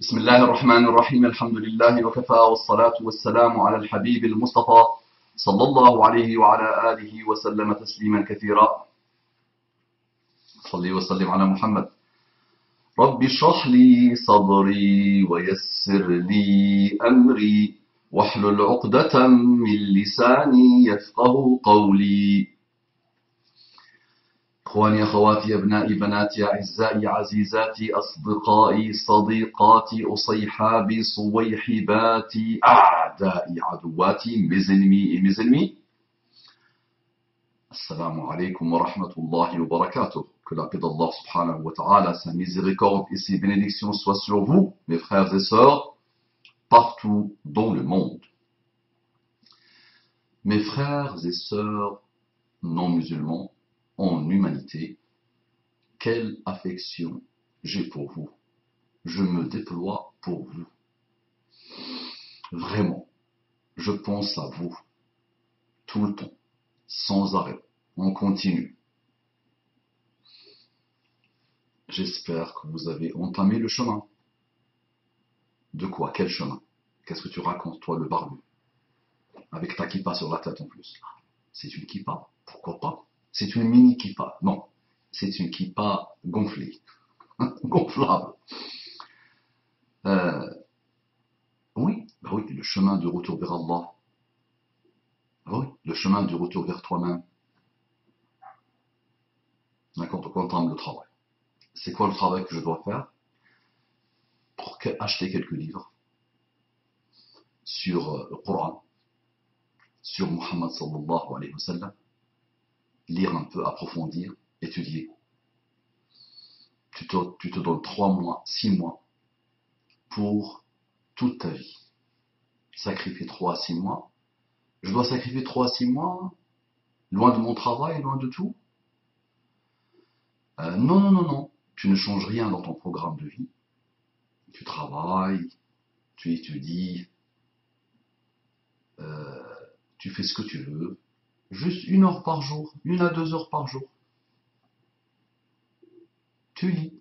بسم الله الرحمن الرحيم الحمد لله وكفى والصلاة والسلام على الحبيب المصطفى صلى الله عليه وعلى آله وسلم تسليما كثيرا. صلي وسلم على محمد. رب اشرح لي صدري ويسر لي أمري واحلل عقدة من لساني يفقه قولي. إخواني أخواتي أبنائي بناتي أعزائي عزيزاتي أصدقائي صديقاتي أصيحابي صويحباتي أعدائي عدواتي mes ennemis et mes ennemis. Assalamu alaikum wa rahmatullahi wa barakatuh. Que la paix d'Allah subhanahu wa ta'ala, sa miséricorde et ses bénédictions soient sur vous, mes frères et sœurs, partout dans le monde. Mes frères et sœurs non musulmans, en humanité, quelle affection j'ai pour vous. Je me déploie pour vous. Vraiment, je pense à vous, tout le temps, sans arrêt, on continue. J'espère que vous avez entamé le chemin. De quoi? Quel chemin? Qu'est-ce que tu racontes, toi, le barbu? Avec ta kippa sur la tête en plus. C'est une kippa? Pourquoi pas? C'est une mini kippa. Non, c'est une kippa gonflée, gonflable. Oui, le chemin du retour vers Allah. Oui, le chemin du retour vers toi-même. D'accord, donc on entame le travail. C'est quoi le travail que je dois faire? Pour acheter quelques livres sur le Coran, sur Muhammad sallallahu alayhi wa sallam, lire un peu, approfondir, étudier. Tu te donnes 3 mois, 6 mois pour toute ta vie. Sacrifier 3 à 6 mois. Je dois sacrifier 3 à 6 mois, loin de mon travail, loin de tout. Non. Tu ne changes rien dans ton programme de vie. Tu travailles, tu étudies, tu fais ce que tu veux. Juste 1 heure par jour, 1 à 2 heures par jour. Tu lis.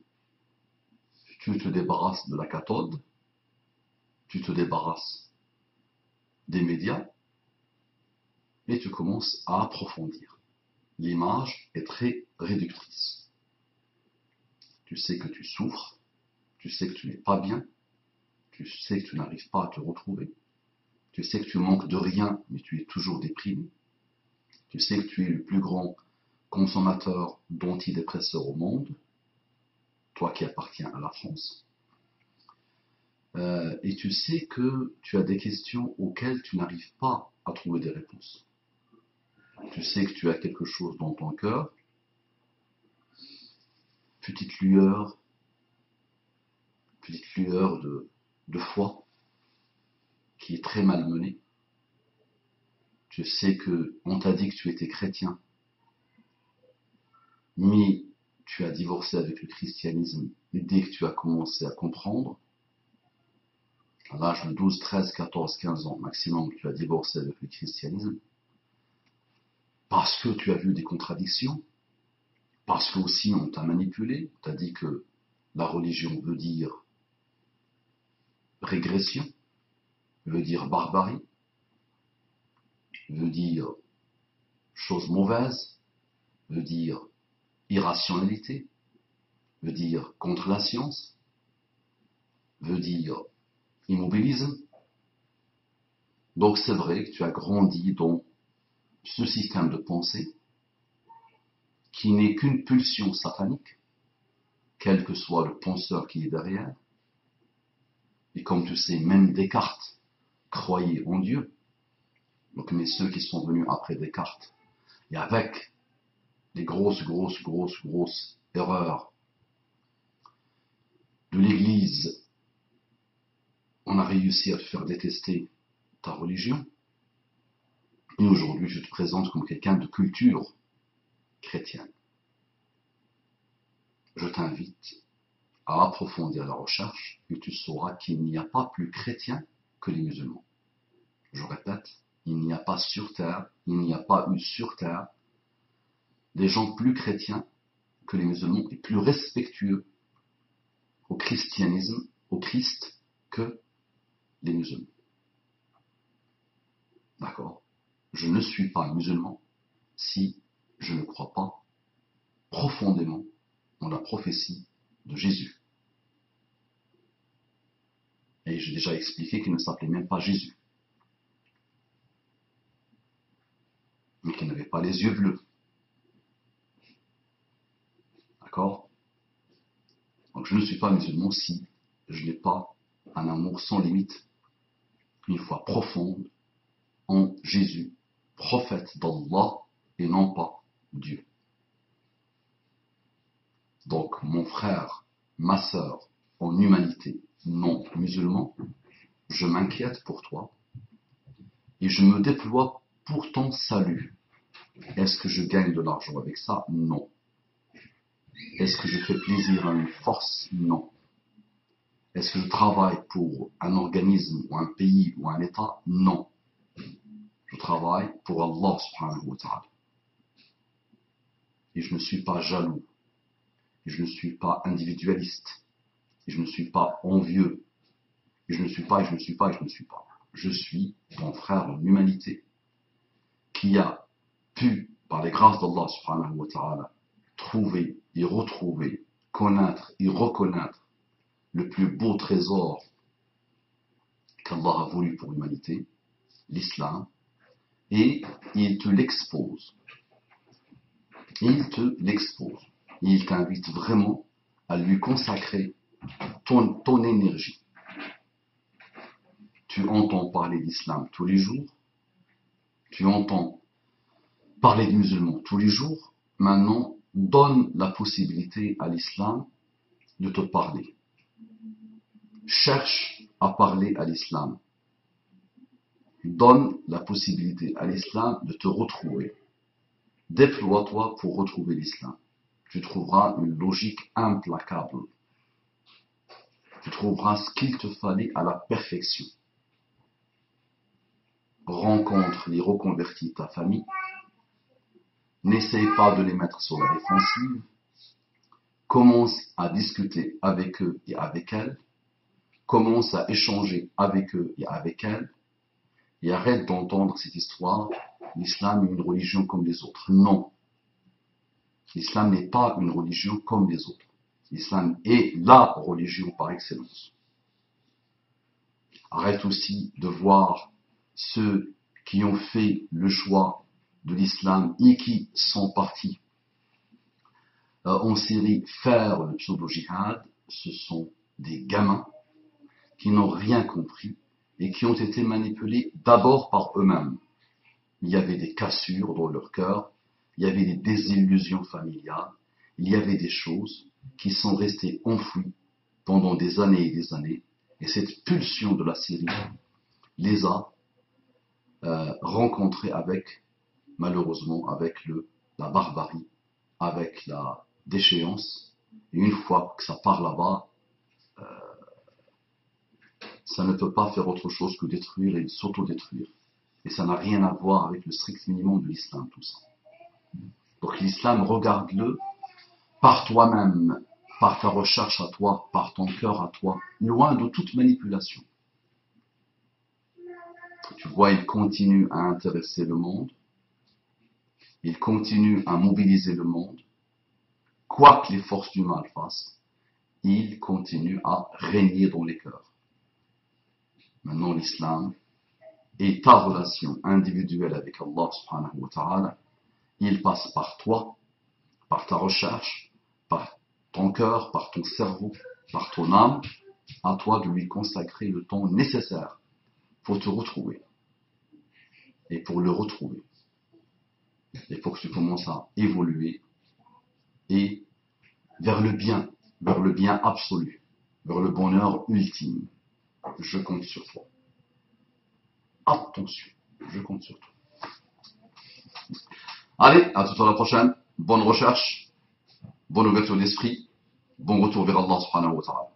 Tu te débarrasses de la cathode. Tu te débarrasses des médias. Et tu commences à approfondir. L'image est très réductrice. Tu sais que tu souffres. Tu sais que tu n'es pas bien. Tu sais que tu n'arrives pas à te retrouver. Tu sais que tu manques de rien, mais tu es toujours déprimé. Tu sais que tu es le plus grand consommateur d'antidépresseurs au monde, toi qui appartiens à la France. Et tu sais que tu as des questions auxquelles tu n'arrives pas à trouver des réponses. Tu sais que tu as quelque chose dans ton cœur, petite lueur de foi qui est très malmenée. Tu sais que on t'a dit que tu étais chrétien, mais tu as divorcé avec le christianisme et dès que tu as commencé à comprendre, à l'âge de 12, 13, 14, 15 ans maximum, tu as divorcé avec le christianisme parce que tu as vu des contradictions, parce que aussi on t'a manipulé, on t'a dit que la religion veut dire régression, veut dire barbarie, veut dire chose mauvaise, veut dire irrationalité, veut dire contre la science, veut dire immobilisme. Donc c'est vrai que tu as grandi dans ce système de pensée qui n'est qu'une pulsion satanique, quel que soit le penseur qui est derrière. Et comme tu sais, même Descartes croyait en Dieu. Donc, mais ceux qui sont venus après Descartes, et avec les grosses erreurs de l'Église, on a réussi à te faire détester ta religion. Et aujourd'hui, je te présente comme quelqu'un de culture chrétienne. Je t'invite à approfondir la recherche et tu sauras qu'il n'y a pas plus chrétien que les musulmans. Je répète, il n'y a pas sur terre, il n'y a pas eu sur terre des gens plus chrétiens que les musulmans et plus respectueux au christianisme au Christ que les musulmans. D'accord? Je ne suis pas musulman si je ne crois pas profondément en la prophétie de Jésus. Et j'ai déjà expliqué qu'il ne s'appelait même pas Jésus. Mais qu'il n'avait pas les yeux bleus. D'accord? Donc je ne suis pas musulman si je n'ai pas un amour sans limite, une foi profonde en Jésus, prophète d'Allah et non pas Dieu. Donc mon frère, ma sœur, en humanité non musulman, je m'inquiète pour toi et je me déploie pour ton salut. Est-ce que je gagne de l'argent avec ça? Non. Est-ce que je fais plaisir à une force? Non. Est-ce que je travaille pour un organisme ou un pays ou un État? Non. Je travaille pour Allah subhanahu wa ta'ala. Et je ne suis pas jaloux. Et je ne suis pas individualiste. Et je ne suis pas envieux. Et je ne suis pas, et je ne suis pas, et je ne suis pas. Je suis ton frère en humanité qui a pu, par les grâces d'Allah subhanahu wa ta'ala, trouver et retrouver, connaître et reconnaître le plus beau trésor qu'Allah a voulu pour l'humanité, l'islam, et il te l'expose. Il te l'expose. Il t'invite vraiment à lui consacrer ton énergie. Tu entends parler d'islam tous les jours, tu entends parler des musulmans tous les jours. Maintenant, donne la possibilité à l'islam de te parler. Cherche à parler à l'islam. Donne la possibilité à l'islam de te retrouver. Déploie-toi pour retrouver l'islam. Tu trouveras une logique implacable. Tu trouveras ce qu'il te fallait à la perfection. Rencontre les reconvertis de ta famille. N'essaye pas de les mettre sur la défensive. Commence à discuter avec eux et avec elles. Commence à échanger avec eux et avec elles. Et arrête d'entendre cette histoire. L'islam est une religion comme les autres. Non. L'islam n'est pas une religion comme les autres. L'islam est la religion par excellence. Arrête aussi de voir ceux qui ont fait le choix de l'islam et qui sont partis en Syrie faire le pseudo-jihad. Ce sont des gamins qui n'ont rien compris et qui ont été manipulés d'abord par eux-mêmes. Il y avait des cassures dans leur cœur, il y avait des désillusions familiales, il y avait des choses qui sont restées enfouies pendant des années et des années, et cette pulsion de la Syrie les a rencontrés avec, malheureusement, avec la barbarie, avec la déchéance, et une fois que ça part là-bas, ça ne peut pas faire autre chose que détruire et s'auto-détruire. Et ça n'a rien à voir avec le strict minimum de l'islam, tout ça. Donc l'islam, regarde-le par toi-même, par ta recherche à toi, par ton cœur à toi, loin de toute manipulation. Tu vois, il continue à intéresser le monde, il continue à mobiliser le monde, quoi que les forces du mal fassent, il continue à régner dans les cœurs. Maintenant, l'islam et ta relation individuelle avec Allah subhanahu wa ta'ala, il passe par toi, par ta recherche, par ton cœur, par ton cerveau, par ton âme, à toi de lui consacrer le temps nécessaire pour te retrouver. Et pour le retrouver. Et pour que tu commences à évoluer et vers le bien absolu, vers le bonheur ultime. Je compte sur toi. Attention, je compte sur toi. Allez, à tout à la prochaine. Bonne recherche, bonne ouverture d'esprit, bon retour vers Allah subhanahu wa ta'ala.